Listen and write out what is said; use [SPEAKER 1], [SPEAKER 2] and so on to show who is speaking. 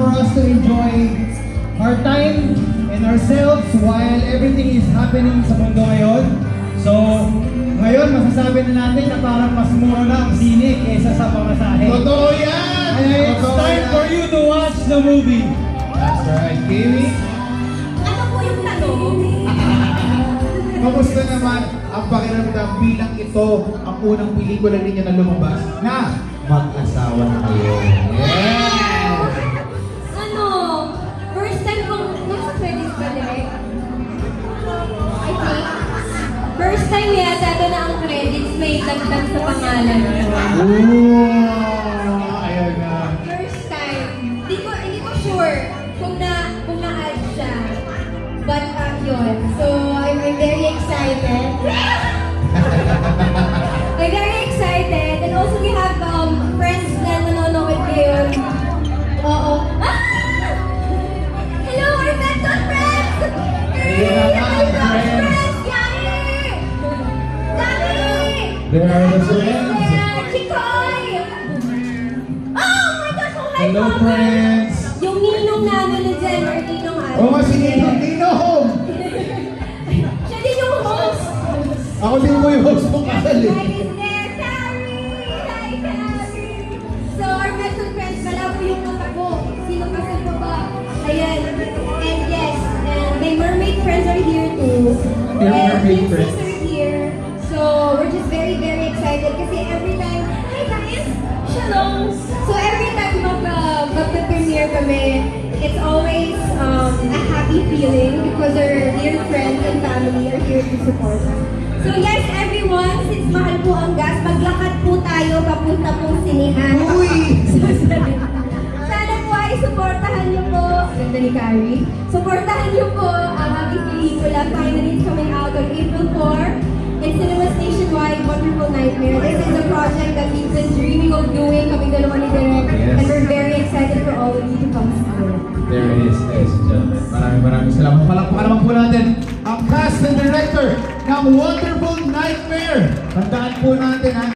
[SPEAKER 1] for us to enjoy our time and ourselves while everything is happening sa mundo ngayon. So, ngayon masasabi na natin na parang mas mura na ang sine kaysa sa pamasahe.
[SPEAKER 2] Totoo yan!
[SPEAKER 1] Kaya it's
[SPEAKER 2] Totoo
[SPEAKER 1] time
[SPEAKER 2] yan.
[SPEAKER 1] for you to watch the movie.
[SPEAKER 2] That's right, Kimi.
[SPEAKER 3] Ano po yung tanong?
[SPEAKER 2] Kamusta naman ang pakiramdam bilang ito ang unang pelikula ninyo na lumabas na mag-asawa na kayo? Yeah!
[SPEAKER 3] Ano? First time kong nasa credits ba direct? I think. First time yata ito na ang credits may dagdag sa pangalan ko.
[SPEAKER 2] Ooh! Ayun na.
[SPEAKER 3] First time. Hindi ko sure kung na-add siya. But yun. So I'm very excited. I'm very excited. And also we have friends na nanonood ngayon. Oo. Ah! Hello, our mental friends!
[SPEAKER 2] Ayun na nga,
[SPEAKER 3] Our
[SPEAKER 2] friends.
[SPEAKER 3] friends! Yari! Dami!
[SPEAKER 2] There are the friends.
[SPEAKER 3] Yeah, Chikoy! Oh my gosh! Oh my
[SPEAKER 2] Hello,
[SPEAKER 3] God!
[SPEAKER 2] friends.
[SPEAKER 3] Yung ninong namin ni Jen, or ninong ano.
[SPEAKER 2] Oo, si Ninong.
[SPEAKER 3] Siya din yung host.
[SPEAKER 2] Ako din mo yung host mo kasal eh.
[SPEAKER 3] Hi, is there, Carrie! Hi, Carrie! So, our mental friends, pala po yung mata ko. Sino kasal ko ba? Ayan. And yes, and my mermaid friends are here too.
[SPEAKER 2] Your
[SPEAKER 3] And
[SPEAKER 2] mermaid
[SPEAKER 3] princess
[SPEAKER 2] friends.
[SPEAKER 3] are here. So, we're just very, very excited kasi every time, hi guys! Shalom! So, every time mag-premiere kami, it's always a happy feeling because our dear friends and family are here to support us. So yes, everyone, since mahal po ang gas, maglakad po tayo papunta pong sinihan.
[SPEAKER 2] Uy!
[SPEAKER 3] Sana po ay supportahan niyo po, ganda ni Carrie, supportahan niyo po ang aming pelikula. Finally, it's coming out on April 4 in Cinemas Nationwide, Wonderful Nightmare. This is a project that we've been dreaming of doing, kaming dalawa ni Direk,
[SPEAKER 2] Yes.
[SPEAKER 3] and we're very excited for all of you to come see it.
[SPEAKER 2] There it is, ladies and gentlemen. Maraming salamat. Palakpakan naman po natin ang cast and director ng Wonderful Nightmare. Tandaan po natin ha.